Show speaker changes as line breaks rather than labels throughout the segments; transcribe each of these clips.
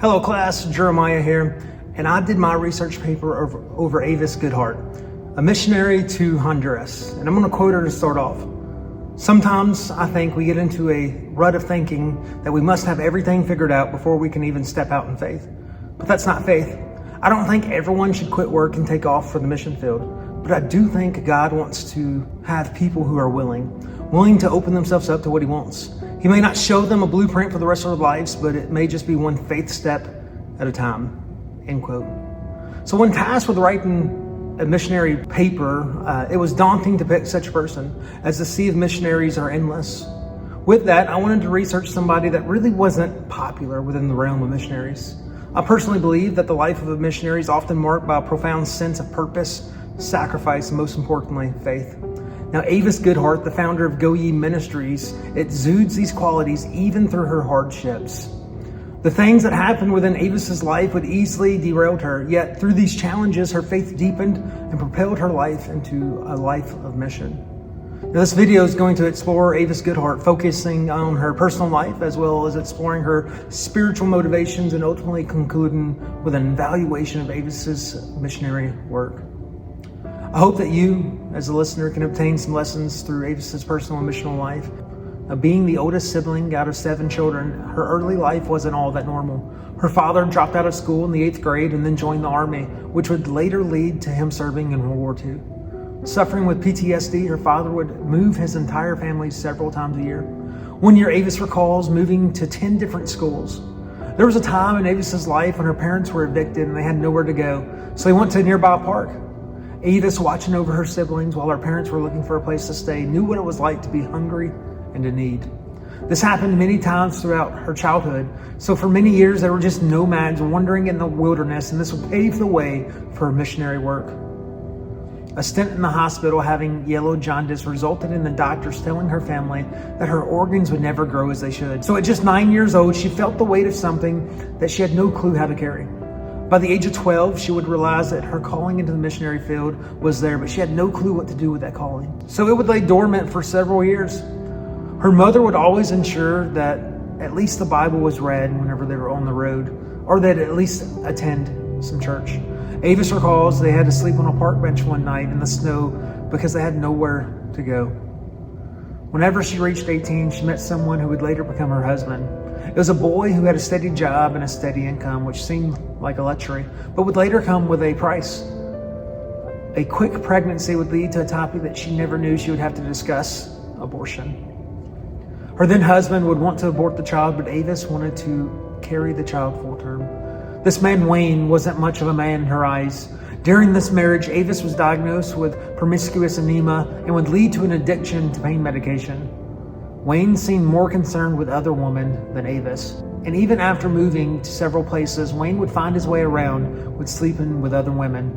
Hello class, Jeremiah here, and I did my research paper over Avis Goodhart, a missionary to Honduras. And I'm going to quote her to start off. Sometimes I think we get into a rut of thinking that we must have everything figured out before we can even step out in faith. But that's not faith. I don't think everyone should quit work and take off for the mission field. But I do think God wants to have people who are willing to open themselves up to what He wants. He may not show them a blueprint for the rest of their lives, but it may just be one faith step at a time, end quote. So when tasked with writing a missionary paper, it was daunting to pick such a person, as the sea of missionaries are endless. With that, I wanted to research somebody that really wasn't popular within the realm of missionaries. I personally believe that the life of a missionary is often marked by a profound sense of purpose, sacrifice, and most importantly, faith. Now, Avis Goodhart, the founder of Go Ye Ministries, exudes these qualities even through her hardships. The things that happened within Avis's life would easily derail her, yet through these challenges, her faith deepened and propelled her life into a life of mission. Now, this video is going to explore Avis Goodhart, focusing on her personal life as well as exploring her spiritual motivations and ultimately concluding with an evaluation of Avis's missionary work. I hope that you, as a listener, can obtain some lessons through Avis's personal and missional life. Now, being the oldest sibling out of 7 children, her early life wasn't all that normal. Her father dropped out of school in the 8th grade and then joined the Army, which would later lead to him serving in World War II. Suffering with PTSD, her father would move his entire family several times a year. One year, Avis recalls moving to 10 different schools. There was a time in Avis's life when her parents were evicted and they had nowhere to go, so they went to a nearby park. Avis, watching over her siblings while her parents were looking for a place to stay, knew what it was like to be hungry and in need. This happened many times throughout her childhood, so for many years they were just nomads wandering in the wilderness, and this would pave the way for her missionary work. A stint in the hospital having yellow jaundice resulted in the doctors telling her family that her organs would never grow as they should. So at just 9 years old, she felt the weight of something that she had no clue how to carry. By the age of 12, she would realize that her calling into the missionary field was there, but she had no clue what to do with that calling. So it would lay dormant for several years. Her mother would always ensure that at least the Bible was read whenever they were on the road, or that at least attend some church. Avis recalls they had to sleep on a park bench one night in the snow because they had nowhere to go. Whenever she reached 18, she met someone who would later become her husband. It was a boy who had a steady job and a steady income, which seemed like a luxury, but would later come with a price. A quick pregnancy would lead to a topic that she never knew she would have to discuss: abortion. Her then husband would want to abort the child, but Avis wanted to carry the child full term. This man, Wayne, wasn't much of a man in her eyes. During this marriage, Avis was diagnosed with promiscuous anemia and would lead to an addiction to pain medication. Wayne seemed more concerned with other women than Avis. And even after moving to several places, Wayne would find his way around with sleeping with other women.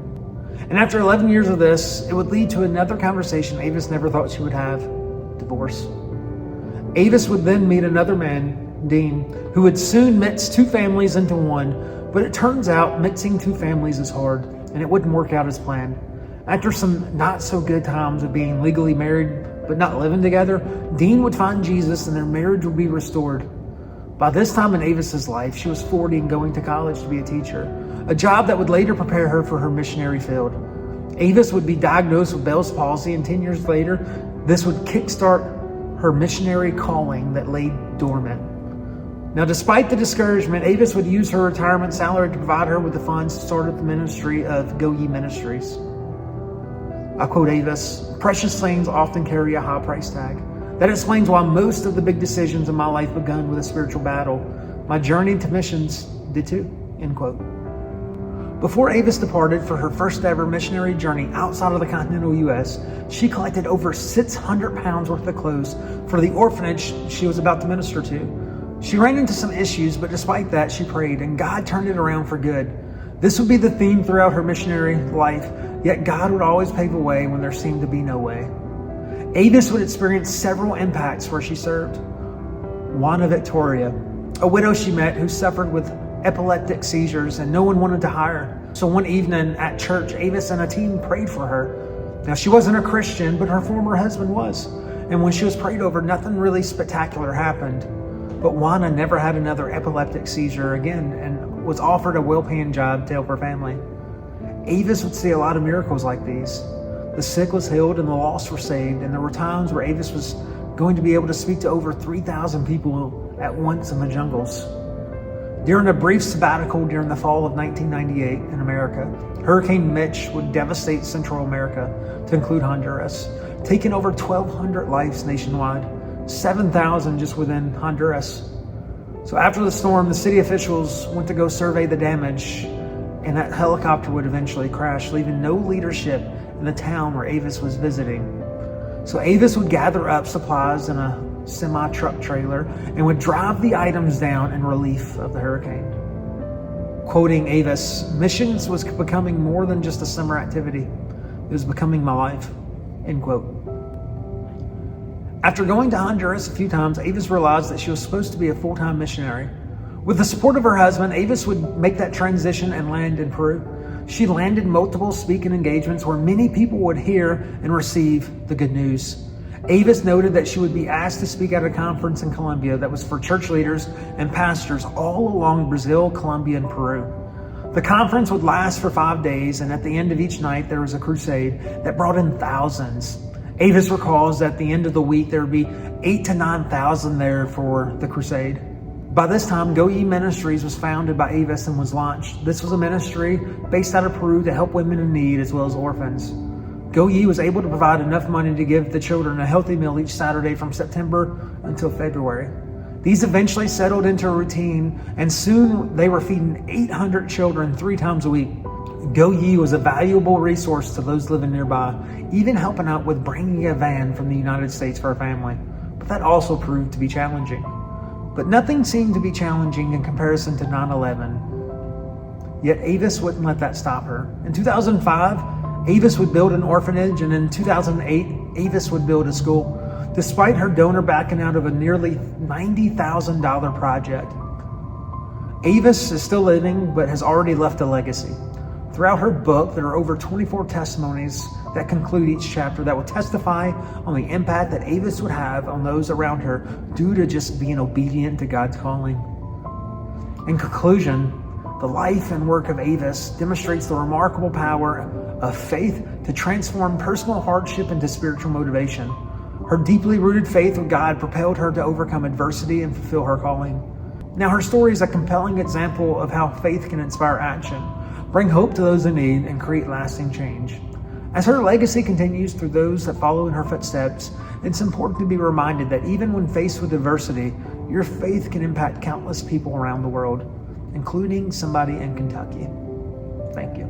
And after 11 years of this, it would lead to another conversation Avis never thought she would have: divorce. Avis would then meet another man, Dean, who would soon mix 2 families into one, but it turns out mixing 2 families is hard, and it wouldn't work out as planned. After some not so good times of being legally married but not living together, Dean would find Jesus and their marriage would be restored. By this time in Avis's life, she was 40 and going to college to be a teacher, a job that would later prepare her for her missionary field. Avis would be diagnosed with Bell's palsy, and 10 years later, this would kickstart her missionary calling that lay dormant. Now, despite the discouragement, Avis would use her retirement salary to provide her with the funds to start the ministry of Go Ye Ministries. I quote Avis, "Precious things often carry a high price tag. That explains why most of the big decisions in my life begun with a spiritual battle. My journey to missions did too," end quote. Before Avis departed for her first ever missionary journey outside of the continental U.S., she collected over 600 pounds worth of clothes for the orphanage she was about to minister to. She ran into some issues, but despite that, she prayed, and God turned it around for good. This would be the theme throughout her missionary life, yet God would always pave a way when there seemed to be no way. Avis would experience several impacts where she served. Juana Victoria, a widow she met who suffered with epileptic seizures and no one wanted to hire her. So one evening at church, Avis and a team prayed for her. Now, she wasn't a Christian, but her former husband was. And when she was prayed over, nothing really spectacular happened. But Juana never had another epileptic seizure again, and was offered a well-paying job to help her family. Avis would see a lot of miracles like these. The sick was healed and the lost were saved, and there were times where Avis was going to be able to speak to over 3,000 people at once in the jungles. During a brief sabbatical during the fall of 1998 in America, Hurricane Mitch would devastate Central America to include Honduras, taking over 1,200 lives nationwide, 7,000 just within Honduras. So after the storm, the city officials went to go survey the damage, and that helicopter would eventually crash, leaving no leadership in the town where Avis was visiting. So Avis would gather up supplies in a semi-truck trailer and would drive the items down in relief of the hurricane. Quoting Avis, "Missions was becoming more than just a summer activity. It was becoming my life," end quote. After going to Honduras a few times, Avis realized that she was supposed to be a full-time missionary. With the support of her husband, Avis would make that transition and land in Peru. She landed multiple speaking engagements where many people would hear and receive the good news. Avis noted that she would be asked to speak at a conference in Colombia that was for church leaders and pastors all along Brazil, Colombia, and Peru. The conference would last for 5 days, and at the end of each night, there was a crusade that brought in thousands. Avis recalls that at the end of the week, there would be 8,000 to 9,000 there for the crusade. By this time, Go Ye Ministries was founded by Avis and was launched. This was a ministry based out of Peru to help women in need as well as orphans. Go Ye was able to provide enough money to give the children a healthy meal each Saturday from September until February. These eventually settled into a routine, and soon they were feeding 800 children 3 times a week. Go Ye was a valuable resource to those living nearby, even helping out with bringing a van from the United States for a family. But that also proved to be challenging. But nothing seemed to be challenging in comparison to 9/11. Yet Avis wouldn't let that stop her. In 2005, Avis would build an orphanage, and in 2008, Avis would build a school, despite her donor backing out of a nearly $90,000 project. Avis is still living, but has already left a legacy. Throughout her book, there are over 24 testimonies that conclude each chapter that will testify on the impact that Avis would have on those around her due to just being obedient to God's calling. In conclusion, the life and work of Avis demonstrates the remarkable power of faith to transform personal hardship into spiritual motivation. Her deeply rooted faith with God propelled her to overcome adversity and fulfill her calling. Now, her story is a compelling example of how faith can inspire action, bring hope to those in need, and create lasting change. As her legacy continues through those that follow in her footsteps, it's important to be reminded that even when faced with adversity, your faith can impact countless people around the world, including somebody in Kentucky. Thank you.